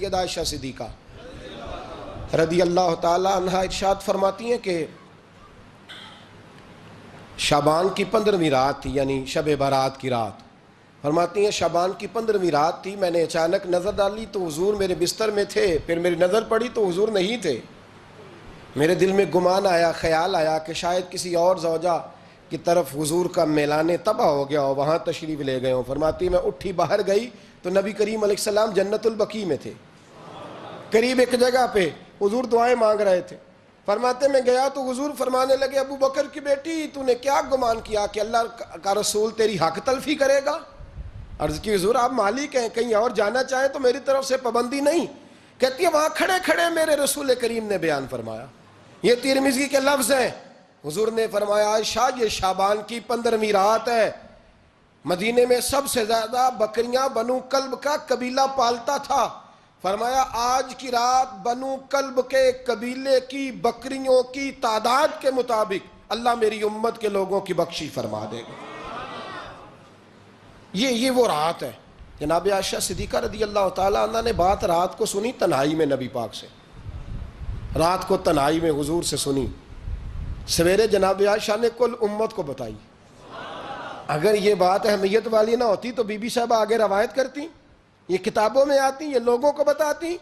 سیدہ عائشہ صدیقہ رضی اللہ تعالی عنہ ارشاد فرماتی ہیں کہ شعبان کی 15ویں رات تھی، یعنی شب برات کی رات۔ فرماتی ہیں شعبان کی 15ویں رات تھی، میں نے اچانک نظر ڈالی تو حضور میرے بستر میں تھے، پھر میری نظر پڑی تو حضور نہیں تھے۔ میرے دل میں گمان آیا، خیال آیا کہ شاید کسی اور زوجہ کی طرف حضور کا میلان تباہ ہو گیا ہو، وہاں تشریف لے گئے ہوں۔ فرماتی میں اٹھی باہر گئی تو نبی کریم علیہ السلام جنت البقیع میں تھے، قریب ایک جگہ پہ حضور دعائیں مانگ رہے تھے۔ فرماتے میں گیا تو حضور فرمانے لگے، ابو بکر کی بیٹی تو نے کیا گمان کیا کہ اللہ کا رسول تیری حق تلفی کرے گا؟ عرض کی حضور آپ مالک ہیں، کہیں اور جانا چاہیں تو میری طرف سے پابندی نہیں۔ کہتی ہے وہاں کھڑے کھڑے میرے رسول کریم نے بیان فرمایا، یہ ترمذی کے لفظ ہیں۔ حضور نے فرمایا عائشہ یہ شعبان کی 15ویں رات ہے، مدینے میں سب سے زیادہ بکریاں بنو کلب کا قبیلہ پالتا تھا۔ فرمایا آج کی رات بنو کلب کے قبیلے کی بکریوں کی تعداد کے مطابق اللہ میری امت کے لوگوں کی بخشی فرما دے گا۔ یہ وہ رات ہے۔ جناب عائشہ صدیقہ رضی اللہ تعالیٰ عنہ نے بات رات کو سنی تنہائی میں، نبی پاک سے رات کو تنہائی میں حضور سے سنی۔ سویرے جناب عائشہ نے کل امت کو بتائی۔ اگر یہ بات اہمیت والی نہ ہوتی تو بی بی صاحبہ آگے روایت کرتی، یہ کتابوں میں آتی، یہ لوگوں کو بتاتی۔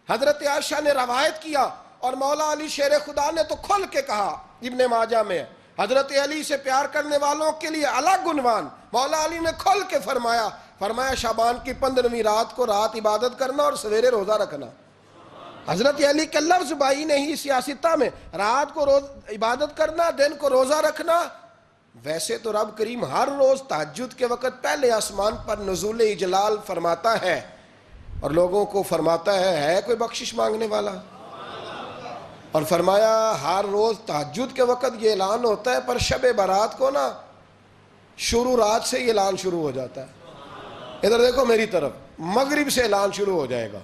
حضرت عائشہ نے روایت کیا اور مولا علی شیر خدا نے تو کھل کے کہا، ابن ماجہ میں حضرت علی سے پیار کرنے والوں کے لیے الگ عنوان، مولا علی نے کھل کے فرمایا شعبان کی 15ویں رات کو رات عبادت کرنا اور سویرے روزہ رکھنا۔ حضرت علی کے لفظ بائی نہیں سیاستہ میں، رات کو عبادت کرنا، دن کو روزہ رکھنا۔ ویسے تو رب کریم ہر روز تہجد کے وقت پہلے آسمان پر نزول اجلال فرماتا ہے اور لوگوں کو فرماتا ہے کوئی بخشش مانگنے والا؟ اور فرمایا ہر روز تہجد کے وقت یہ اعلان ہوتا ہے، پر شب برات کو نا شروع رات سے یہ اعلان شروع ہو جاتا ہے۔ ادھر دیکھو میری طرف، مغرب سے اعلان شروع ہو جائے گا۔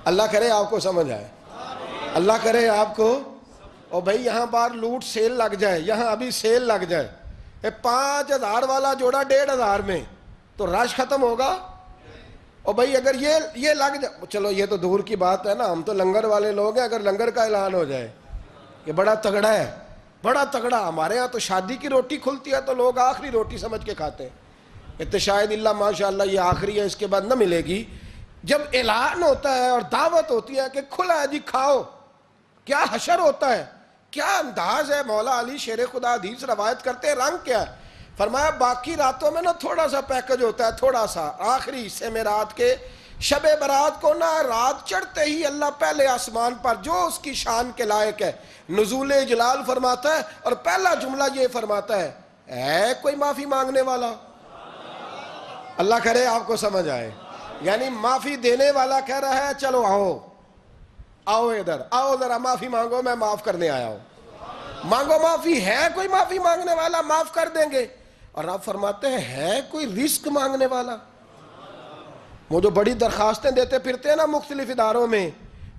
اللہ کرے آپ کو سمجھ آئے، اللہ کرے آپ کو۔ اور بھائی یہاں باہر لوٹ سیل لگ جائے، یہاں ابھی سیل لگ جائے، 5000 والا جوڑا 1500 میں، تو رش ختم ہوگا؟ اور بھائی اگر یہ لگ جائے، چلو یہ تو دور کی بات ہے نا، ہم تو لنگر والے لوگ ہیں، اگر لنگر کا اعلان ہو جائے کہ بڑا تگڑا ہے، بڑا تگڑا، ہمارے ہاں تو شادی کی روٹی کھلتی ہے تو لوگ آخری روٹی سمجھ کے کھاتے ہیں، تو شاید اللہ ماشاءاللہ یہ آخری ہے، اس کے بعد نہ ملے گی۔ جب اعلان ہوتا ہے اور دعوت ہوتی ہے کہ کھلا ہے جی کھاؤ، کیا حشر ہوتا ہے، کیا انداز ہے۔ مولا علی شیر خدا حدیث روایت کرتے ہیں، رنگ کیا ہے؟ فرمایا باقی راتوں میں نا تھوڑا سا پیکج ہوتا ہے، تھوڑا سا، آخری حصے میں رات کے شب برات کو نا رات چڑھتے ہی اللہ پہلے آسمان پر جو اس کی شان کے لائق ہے نزول جلال فرماتا ہے، اور پہلا جملہ یہ فرماتا ہے کوئی معافی مانگنے والا؟ اللہ کرے آپ کو سمجھ آئے، یعنی معافی دینے والا کہہ رہا ہے چلو آؤ ادھر، آؤ ذرا معافی مانگو، میں معاف کرنے آیا ہوں، مانگو معافی۔ ہے کوئی معافی مانگنے والا؟ معاف کر دیں گے۔ اور آپ فرماتے ہیں ہے کوئی رزق مانگنے والا؟ وہ جو بڑی درخواستیں دیتے پھرتے ہیں نا مختلف اداروں میں،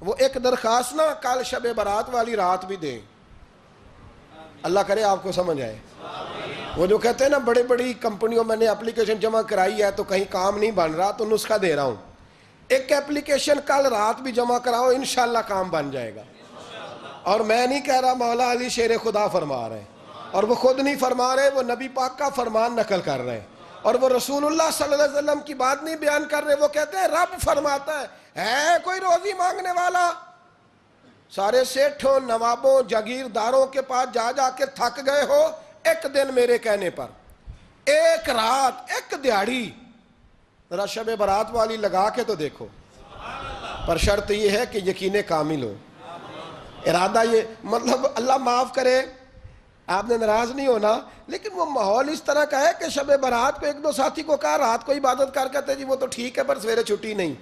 وہ ایک درخواست نا کل شب برات والی رات بھی دیں۔ اللہ کرے آپ کو سمجھ آئے۔ وہ جو کہتے ہیں نا بڑی بڑی کمپنیوں میں نے اپلیکیشن جمع کرائی ہے تو کہیں کام نہیں بن رہا تو نسخہ دے رہا ہوں، ایک اپلیکیشن کل رات بھی جمع کراؤ انشاءاللہ کام بن جائے گا۔ اور میں نہیں کہہ رہا، مولا علی شیر خدا فرما رہے ہیں، اور وہ خود نہیں فرما رہے، وہ نبی پاک کا فرمان نقل کر رہے ہیں، اور وہ رسول اللہ صلی اللہ علیہ وسلم کی بات نہیں بیان کر رہے۔ وہ کہتے ہیں رب فرماتا ہے کوئی روزی مانگنے والا؟ سارے سیٹھوں، نوابوں، جاگیرداروں کے پاس جا جا کے تھک گئے ہو، ایک دن میرے کہنے پر، ایک رات، ایک دیہڑی ذرا شب برات والی لگا کے تو دیکھو۔ پر شرط یہ ہے کہ یقین کامل ہو، ارادہ یہ، مطلب اللہ معاف کرے، آپ نے ناراض نہیں ہونا، لیکن وہ ماحول اس طرح کا ہے کہ شب برات کو ایک دو ساتھی کو کہا رات کو عبادت کر کہتے جی وہ تو ٹھیک ہے پر سویرے چھٹی نہیں،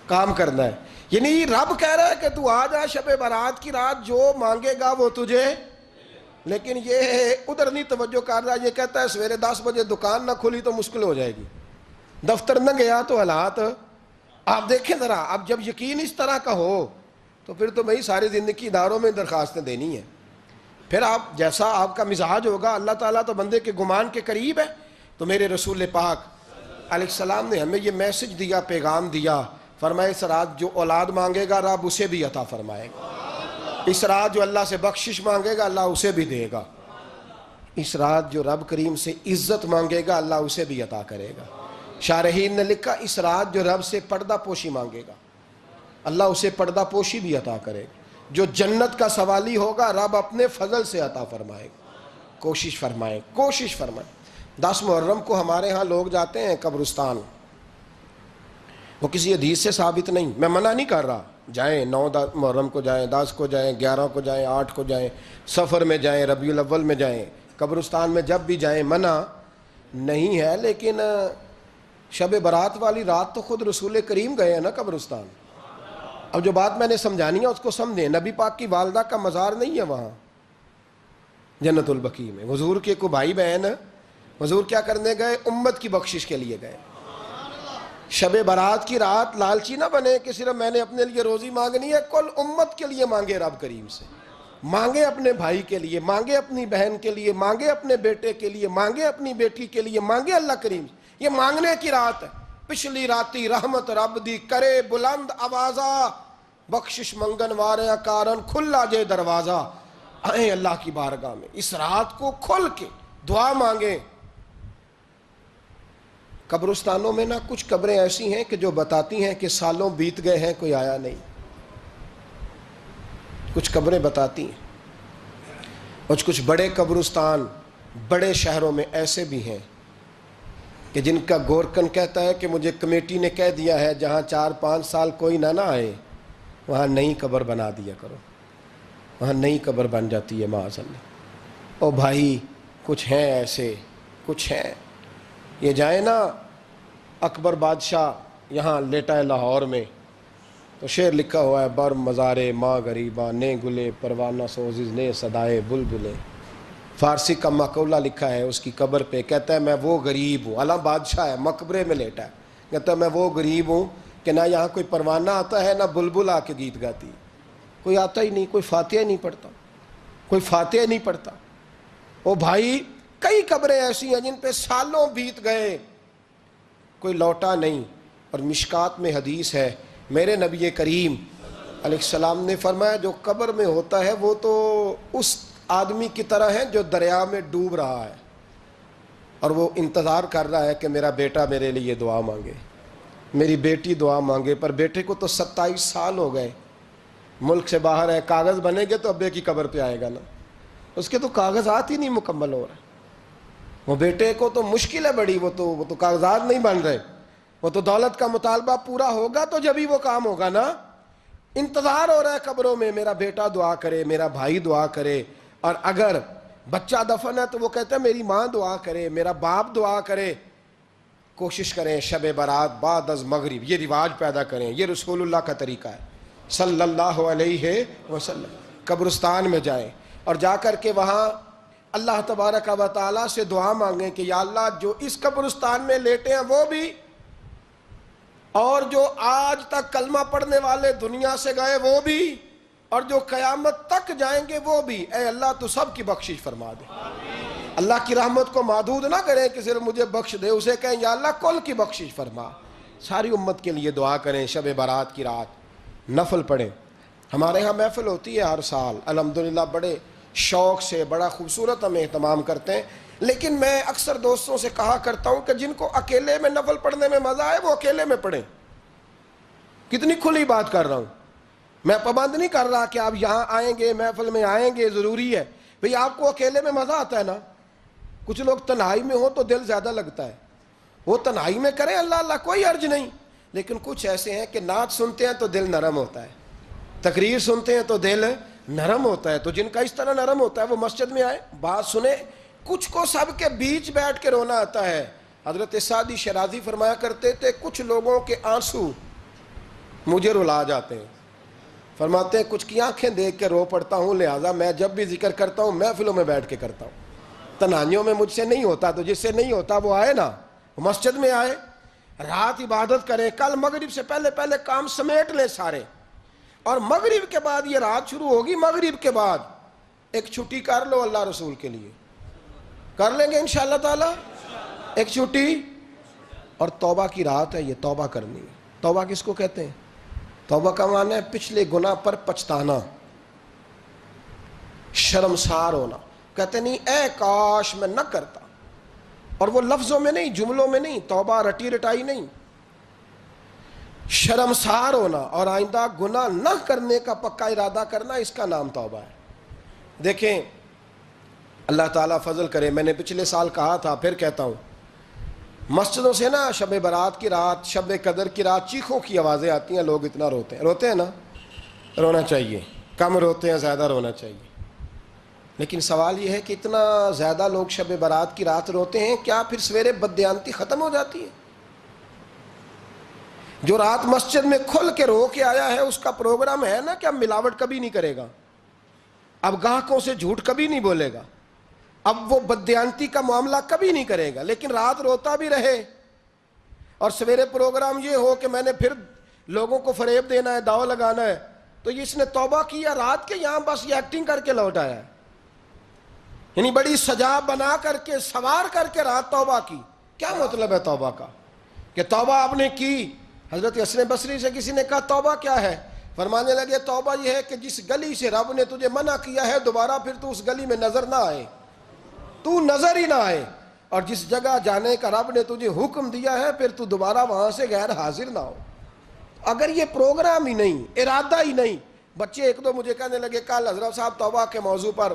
کام کرنا ہے۔ یعنی رب کہہ رہا ہے کہ تو آ جا شب برات کی رات، جو مانگے گا وہ تجھے، لیکن یہ ادھر نہیں توجہ کر رہا، یہ کہتا ہے سویرے 10 بجے دکان نہ کھلی تو مشکل ہو جائے گی، دفتر نہ گیا تو حالات آپ دیکھیں ذرا۔ اب جب یقین اس طرح کا ہو تو پھر تو بھائی ساری زندگی اداروں میں درخواستیں دینی ہیں، پھر آپ جیسا آپ کا مزاج ہوگا۔ اللہ تعالیٰ تو بندے کے گمان کے قریب ہے، تو میرے رسول پاک علیہ السلام نے ہمیں یہ میسج دیا، پیغام دیا، فرمایا اس رات جو اولاد مانگے گا رب اسے بھی عطا فرمائے گا، اس رات جو اللہ سے بخشش مانگے گا اللہ اسے بھی دے گا، اس رات جو رب کریم سے عزت مانگے گا اللہ اسے بھی عطا کرے گا۔ شارحین نے لکھا اس رات جو رب سے پردہ پوشی مانگے گا اللہ اسے پردہ پوشی بھی عطا کرے گا، جو جنت کا سوالی ہوگا رب اپنے فضل سے عطا فرمائے گا۔ کوشش فرمائیں، کوشش فرمائیں۔ 10 محرم کو ہمارے ہاں لوگ جاتے ہیں قبرستان، وہ کسی حدیث سے ثابت نہیں، میں منع نہیں کر رہا، جائیں 9 محرم کو جائیں، 10 کو جائیں، 11 کو جائیں، 8 کو جائیں، سفر میں جائیں، ربیع الاول میں جائیں، قبرستان میں جب بھی جائیں منع نہیں ہے، لیکن شب برات والی رات تو خود رسول کریم گئے ہیں نا قبرستان۔ اب جو بات میں نے سمجھانی ہے اس کو سمجھیں، نبی پاک کی والدہ کا مزار نہیں ہے وہاں جنت البقیع میں، حضور کے کو بھائی بہن، حضور کیا کرنے گئے؟ امت کی بخشش کے لیے گئے۔ شب برات کی رات لالچی نہ بنے کہ صرف میں نے اپنے لیے روزی مانگنی ہے، کل امت کے لیے مانگے، رب کریم سے مانگے، اپنے بھائی کے لیے مانگے، اپنی بہن کے لیے مانگے، اپنے بیٹے کے لیے مانگے، اپنی بیٹی کے لیے مانگے، اللہ کریم سے۔ یہ مانگنے کی رات ہے۔ پچھلی راتی رحمت رب دی کرے بلند آوازہ، بخشش منگن واریاں کارن کھلا جے دروازہ، آئیں اللہ کی بارگاہ میں اس رات کو کھل کے دعا مانگیں۔ قبرستانوں میں نہ کچھ قبریں ایسی ہیں کہ جو بتاتی ہیں کہ سالوں بیت گئے ہیں کوئی آیا نہیں، کچھ قبریں بتاتی ہیں، اور کچھ بڑے قبرستان بڑے شہروں میں ایسے بھی ہیں کہ جن کا گورکن کہتا ہے کہ مجھے کمیٹی نے کہہ دیا ہے جہاں 4-5 سال کوئی نہ آئے وہاں نئی قبر بنا دیا کرو، وہاں نئی قبر بن جاتی ہے معاذ اللہ۔ او بھائی کچھ ہیں ایسے، کچھ ہیں، یہ جائیں نا اکبر بادشاہ یہاں لیٹا ہے لاہور میں، تو شعر لکھا ہوا ہے، بر مزارے ماں غریباں نے گلے پروانہ سوزز نے صدائے بلبلے۔ فارسی کا مقولہ لکھا ہے اس کی قبر پہ، کہتا ہے میں وہ غریب ہوں، اعلیٰ بادشاہ ہے مقبرے میں لیٹا ہے، کہتا ہے میں وہ غریب ہوں کہ نہ یہاں کوئی پروانہ آتا ہے نہ بلبل آ کے گیت گاتی ہے، کوئی آتا ہی نہیں، کوئی فاتحہ نہیں پڑھتا، کوئی فاتحہ نہیں پڑھتا۔ او بھائی کئی قبریں ایسی ہیں جن پہ سالوں بیت گئے کوئی لوٹا نہیں۔ اور مشکات میں حدیث ہے، میرے نبی کریم علیہ السلام نے فرمایا جو قبر میں ہوتا ہے وہ تو اس آدمی کی طرح ہے جو دریا میں ڈوب رہا ہے اور وہ انتظار کر رہا ہے کہ میرا بیٹا میرے لیے دعا مانگے، میری بیٹی دعا مانگے، پر بیٹے کو تو 27 سال ہو گئے، ملک سے باہر ہے، کاغذ بنے گے تو ابے کی قبر پہ آئے گا نا، اس کے تو کاغذات ہی نہیں مکمل ہو رہے، وہ بیٹے کو تو مشکل ہے بڑی، وہ تو کاغذات نہیں بن رہے، وہ تو دولت کا مطالبہ پورا ہوگا تو جب ہی وہ کام ہوگا نا۔ انتظار ہو رہا ہے قبروں میں میرا بیٹا دعا کرے، میرا بھائی دعا کرے، اور اگر بچہ دفن ہے تو وہ کہتا ہے میری ماں دعا کرے، میرا باپ دعا کرے۔ کوشش کریں شب برات بعد از مغرب یہ رواج پیدا کریں، یہ رسول اللہ کا طریقہ ہے صلی اللہ علیہ وسلم۔ قبرستان میں جائیں اور جا کر کے وہاں اللہ تبارک و تعالیٰ سے دعا مانگیں کہ یا اللہ جو اس قبرستان میں لیٹے ہیں وہ بھی، اور جو آج تک کلمہ پڑھنے والے دنیا سے گئے وہ بھی، اور جو قیامت تک جائیں گے وہ بھی، اے اللہ تو سب کی بخشش فرما دے۔ اللہ کی رحمت کو محدود نہ کریں کہ صرف مجھے بخش دے، اسے کہیں یا اللہ کل کی بخشش فرما۔ ساری امت کے لیے دعا کریں، شب برات کی رات نفل پڑھیں۔ ہمارے ہاں محفل ہوتی ہے ہر سال الحمدللہ، بڑے شوق سے بڑا خوبصورت ہم اہتمام کرتے ہیں، لیکن میں اکثر دوستوں سے کہا کرتا ہوں کہ جن کو اکیلے میں نفل پڑھنے میں مزہ آئے وہ اکیلے میں پڑھیں۔ کتنی کھلی بات کر رہا ہوں، میں پابند نہیں کر رہا کہ آپ یہاں آئیں گے محفل میں آئیں گے ضروری ہے، بھئی آپ کو اکیلے میں مزہ آتا ہے نا، کچھ لوگ تنہائی میں ہو تو دل زیادہ لگتا ہے، وہ تنہائی میں کریں اللہ اللہ کوئی حرج نہیں، لیکن کچھ ایسے ہیں کہ نعت سنتے ہیں تو دل نرم ہوتا ہے، تقریر سنتے ہیں تو دل نرم ہوتا ہے، تو جن کا اس طرح نرم ہوتا ہے وہ مسجد میں آئے بات سنیں۔ کچھ کو سب کے بیچ بیٹھ کے رونا آتا ہے۔ حضرت سعدی شرازی فرمایا کرتے تھے کچھ لوگوں کے آنسو مجھے رلا جاتے ہیں، فرماتے ہیں کچھ کی آنکھیں دیکھ کے رو پڑتا ہوں، لہٰذا میں جب بھی ذکر کرتا ہوں محفلوں میں بیٹھ کے کرتا ہوں، تنہائیوں میں مجھ سے نہیں ہوتا، تو جس سے نہیں ہوتا وہ آئے نا، مسجد میں آئے، رات عبادت کریں، کل مغرب سے پہلے پہلے کام سمیٹ لیں سارے، اور مغرب کے بعد یہ رات شروع ہوگی، مغرب کے بعد ایک چھٹی کر لو اللہ رسول کے لیے، کر لیں گے انشاءاللہ تعالی ایک چھٹی، اور توبہ کی رات ہے یہ، توبہ کرنی ہے۔ توبہ کس کو کہتے ہیں؟ توبہ کا معنی ہے پچھلے گناہ پر پچھتانا، شرمسار ہونا. کہتے نہیں اے کاش میں نہ کرتا، اور وہ لفظوں میں نہیں، جملوں میں نہیں، توبہ رٹی رٹائی نہیں، شرمسار ہونا اور آئندہ گناہ نہ کرنے کا پکا ارادہ کرنا، اس کا نام توبہ ہے. دیکھیں اللہ تعالیٰ فضل کرے، میں نے پچھلے سال کہا تھا، پھر کہتا ہوں، مسجدوں سے نا شب برات کی رات، شب قدر کی رات چیخوں کی آوازیں آتی ہیں، لوگ اتنا روتے ہیں نا. رونا چاہیے، کم روتے ہیں زیادہ رونا چاہیے. لیکن سوال یہ ہے کہ اتنا زیادہ لوگ شب برات کی رات روتے ہیں، کیا پھر سویرے بددیانتی ختم ہو جاتی ہے؟ جو رات مسجد میں کھل کے رو کے آیا ہے اس کا پروگرام ہے نا کہ اب ملاوٹ کبھی نہیں کرے گا، اب گاہکوں سے جھوٹ کبھی نہیں بولے گا، اب وہ بددیانتی کا معاملہ کبھی نہیں کرے گا. لیکن رات روتا بھی رہے اور سویرے پروگرام یہ ہو کہ میں نے پھر لوگوں کو فریب دینا ہے، داؤ لگانا ہے، تو اس نے توبہ کیا رات کے، یہاں بس یہ ایکٹنگ کر کے لوٹ آیا ہے. یعنی بڑی سجا بنا کر کے، سوار کر کے رات توبہ کی. کیا مطلب ہے توبہ کا؟ کہ توبہ آپ نے کی. حضرت حسن بصری سے کسی نے کہا توبہ کیا ہے؟ فرمانے لگے توبہ یہ ہے کہ جس گلی سے رب نے تجھے منع کیا ہے دوبارہ پھر تو اس گلی میں نظر نہ آئے، تو نظر ہی نہ آئے، اور جس جگہ جانے کا رب نے تجھے حکم دیا ہے پھر تو دوبارہ وہاں سے غیر حاضر نہ ہو. اگر یہ پروگرام ہی نہیں، ارادہ ہی نہیں. بچے ایک دو مجھے کہنے لگے کل حضرت صاحب توبہ کے موضوع پر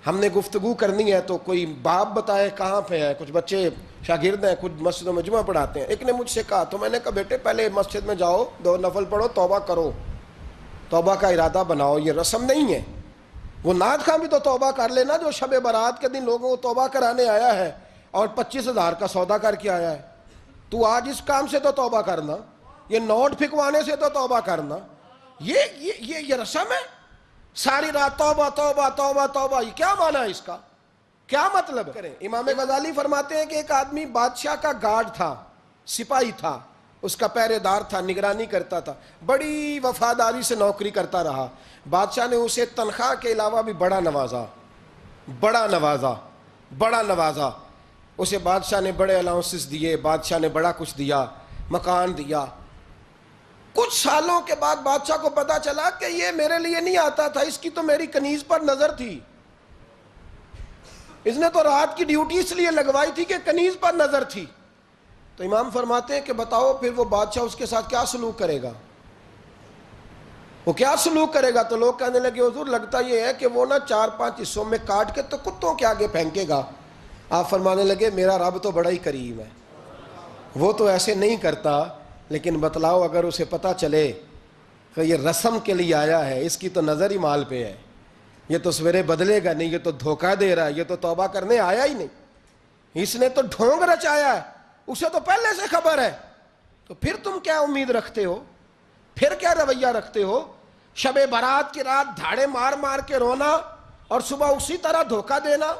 ہم نے گفتگو کرنی ہے، تو کوئی باب بتائے کہاں پہ ہے. کچھ بچے شاگرد ہیں، کچھ مسجدوں میں جمعہ پڑھاتے ہیں. ایک نے مجھ سے کہا، تو میں نے کہا بیٹے پہلے مسجد میں جاؤ، 2 نفل پڑھو، توبہ کرو، توبہ کا ارادہ بناؤ. یہ رسم نہیں ہے. وہ نعت خواں بھی تو توبہ کر لینا جو شب برات کے دن لوگوں کو توبہ کرانے آیا ہے اور 25,000 کا سودا کر کے آیا ہے. تو آج اس کام سے تو توبہ کرنا، یہ نوٹ پھکوانے سے تو توبہ کرنا. یہ رسم ہے. ساری رات توبہ توبہ توبہ توبہ، یہ کیا معنی ہے اس کا؟ کیا مطلب کریں؟ امام غزالی فرماتے ہیں کہ ایک آدمی بادشاہ کا گارڈ تھا، سپاہی تھا، اس کا پہرے دار تھا، نگرانی کرتا تھا، بڑی وفاداری سے نوکری کرتا رہا. بادشاہ نے اسے تنخواہ کے علاوہ بھی بڑا نوازا، بڑا نوازا، بڑا نوازا. اسے بادشاہ نے بڑے الاؤنسز دیے، بادشاہ نے بڑا کچھ دیا، مکان دیا. کچھ سالوں کے بعد بادشاہ کو پتا چلا کہ یہ میرے لیے نہیں آتا تھا، اس کی تو میری کنیز پر نظر تھی، اس نے تو رات کی ڈیوٹی اس لیے لگوائی تھی کہ کنیز پر نظر تھی. تو امام فرماتے ہیں کہ بتاؤ پھر وہ بادشاہ اس کے ساتھ کیا سلوک کرے گا؟ وہ کیا سلوک کرے گا؟ تو لوگ کہنے لگے حضور لگتا یہ ہے کہ وہ نا 4-5 حصوں میں کاٹ کے تو کتوں کے آگے پھینکے گا. آپ فرمانے لگے میرا رب تو بڑا ہی کریم ہے، وہ تو ایسے نہیں کرتا. لیکن بتلاؤ اگر اسے پتا چلے کہ یہ رسم کے لیے آیا ہے، اس کی تو نظر ہی مال پہ ہے، یہ تو سویرے بدلے گا نہیں، یہ تو دھوکہ دے رہا ہے، یہ تو توبہ کرنے آیا ہی نہیں، اس نے تو ڈھونگ رچایا ہے، اسے تو پہلے سے خبر ہے. تو پھر تم کیا امید رکھتے ہو؟ پھر کیا رویہ رکھتے ہو؟ شب برات کی رات دھاڑے مار مار کے رونا اور صبح اسی طرح دھوکہ دینا،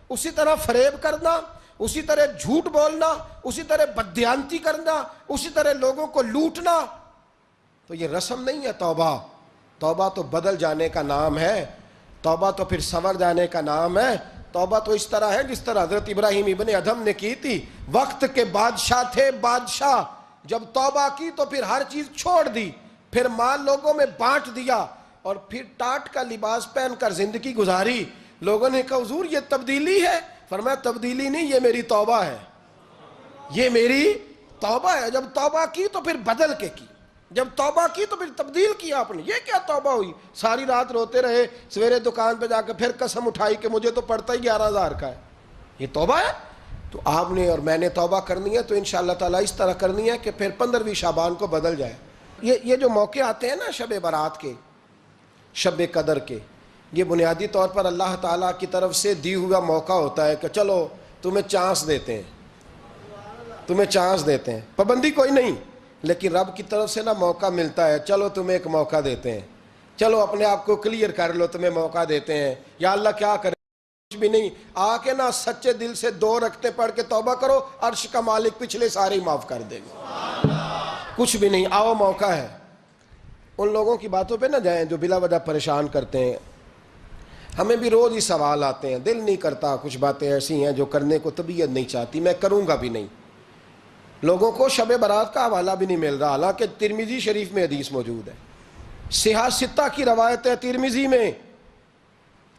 اسی طرح فریب کرنا، اسی طرح جھوٹ بولنا، اسی طرح بددیانتی کرنا، اسی طرح لوگوں کو لوٹنا. تو یہ رسم نہیں ہے توبہ. توبہ تو بدل جانے کا نام ہے، توبہ تو پھر سنور جانے کا نام ہے. توبہ تو اس طرح ہے جس طرح حضرت ابراہیم ابن ادھم نے کی تھی. وقت کے بادشاہ تھے، بادشاہ جب توبہ کی تو پھر ہر چیز چھوڑ دی، پھر مال لوگوں میں بانٹ دیا اور پھر ٹاٹ کا لباس پہن کر زندگی گزاری. لوگوں نے کہا حضور یہ تبدیلی ہے؟ فرمایا تبدیلی نہیں، یہ میری توبہ ہے، یہ میری توبہ ہے. جب توبہ کی تو پھر بدل کے کی، جب توبہ کی تو پھر تبدیل کیا آپ نے. یہ کیا توبہ ہوئی؟ ساری رات روتے رہے، سویرے دکان پہ جا کے پھر قسم اٹھائی کہ مجھے تو پڑتا ہی 11,000 کا ہے. یہ توبہ ہے؟ تو آپ نے اور میں نے توبہ کرنی ہے تو انشاءاللہ تعالیٰ اس طرح کرنی ہے کہ پھر 15ویں شعبان کو بدل جائے. یہ جو موقع آتے ہیں نا شب برات کے، شب قدر کے، یہ بنیادی طور پر اللہ تعالیٰ کی طرف سے دی ہوا موقع ہوتا ہے کہ چلو تمہیں چانس دیتے ہیں، تمہیں چانس دیتے ہیں. پابندی کوئی نہیں، لیکن رب کی طرف سے نا موقع ملتا ہے، چلو تمہیں ایک موقع دیتے ہیں، چلو اپنے آپ کو کلیئر کر لو، تمہیں موقع دیتے ہیں. یا اللہ کیا کرے؟ کچھ بھی نہیں، آ کے نا سچے دل سے 2 رکعتیں پڑھ کے توبہ کرو، عرش کا مالک پچھلے سارے معاف کر دے گا. کچھ بھی نہیں، آؤ موقع ہے. ان لوگوں کی باتوں پہ نہ جائیں جو بلا وجہ پریشان کرتے ہیں. ہمیں بھی روز ہی سوال آتے ہیں، دل نہیں کرتا، کچھ باتیں ایسی ہیں جو کرنے کو طبیعت نہیں چاہتی، میں کروں گا بھی نہیں. لوگوں کو شب برات کا حوالہ بھی نہیں مل رہا، حالانکہ ترمذی شریف میں حدیث موجود ہے، صحاح ستہ کی روایت ہے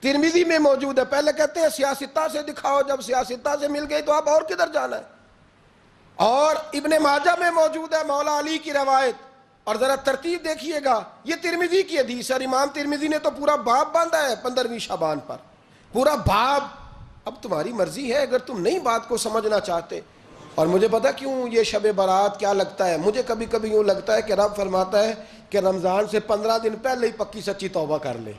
ترمذی میں موجود ہے۔ پہلے کہتے ہیں صحاح ستہ سے دکھاؤ، جب صحاح ستہ سے مل گئی تو اب اور کدھر جانا ہے؟ اور ابن ماجہ میں موجود ہے مولا علی کی روایت، اور ذرا ترتیب دیکھیے گا، یہ ترمذی کی حدیث ہے، اور امام ترمذی نے تو پورا باب باندھا ہے 15ویں شعبان پر، پورا باب۔ اب تمہاری مرضی ہے، اگر تم نئی بات کو سمجھنا چاہتے۔ اور مجھے پتا کیوں یہ شب برات کیا لگتا ہے، مجھے کبھی کبھی یوں لگتا ہے کہ رب فرماتا ہے کہ رمضان سے 15 دن پہلے ہی پکی سچی توبہ کر لے،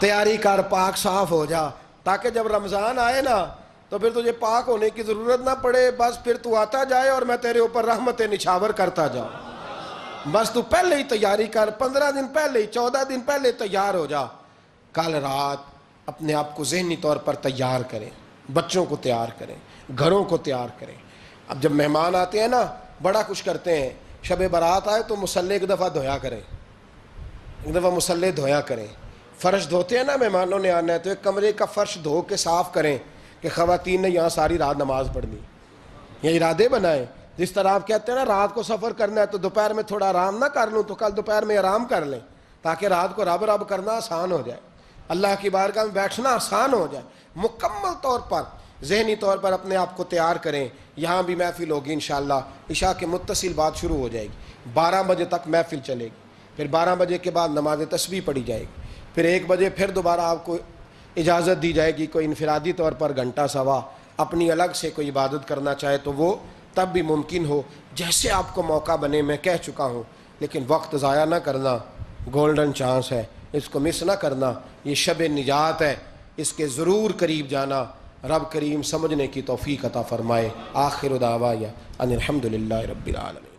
تیاری کر، پاک صاف ہو جا، تاکہ جب رمضان آئے نا تو پھر تجھے پاک ہونے کی ضرورت نہ پڑے، بس پھر تو آتا جائے اور میں تیرے اوپر رحمتیں نچھاور کرتا جاؤں۔ بس تو پہلے ہی تیاری کر، 15 دن پہلے ہی، 14 دن پہلے تیار ہو جا۔ کل رات اپنے آپ کو ذہنی طور پر تیار کریں، بچوں کو تیار کریں، گھروں کو تیار کریں۔ اب جب مہمان آتے ہیں نا بڑا کچھ کرتے ہیں، شب برات آئے تو مصلی ایک دفعہ دھویا کریں، ایک دفعہ مصلی دھویا کریں۔ فرش دھوتے ہیں نا، مہمانوں نے آنا ہے تو ایک کمرے کا فرش دھو کے صاف کریں کہ خواتین نے یہاں ساری رات نماز پڑھنی، یہ ارادے بنائیں۔ جس طرح آپ کہتے ہیں نا رات کو سفر کرنا ہے تو دوپہر میں تھوڑا آرام نہ کر لوں تو کل دوپہر میں آرام کر لیں، تاکہ رات کو رب رب کرنا آسان ہو جائے، اللہ کی بارگاہ میں بیٹھنا آسان ہو جائے۔ مکمل طور پر ذہنی طور پر اپنے آپ کو تیار کریں۔ یہاں بھی محفل ہوگی انشاءاللہ، عشاء کے متصل بعد شروع ہو جائے گی، 12 بجے تک محفل چلے گی، پھر 12 بجے کے بعد نماز تسبیح پڑھی جائے گی، پھر 1 بجے پھر دوبارہ آپ کو اجازت دی جائے گی، کوئی انفرادی طور پر گھنٹہ سوا اپنی الگ سے کوئی عبادت کرنا چاہے تو وہ تب بھی ممکن ہو، جیسے آپ کو موقع بنے۔ میں کہہ چکا ہوں، لیکن وقت ضائع نہ کرنا، گولڈن چانس ہے، اس کو مس نہ کرنا، یہ شب نجات ہے، اس کے ضرور قریب جانا۔ رب کریم سمجھنے کی توفیق عطا فرمائے۔ آخر دعوایا ان الحمدللہ رب العالمین۔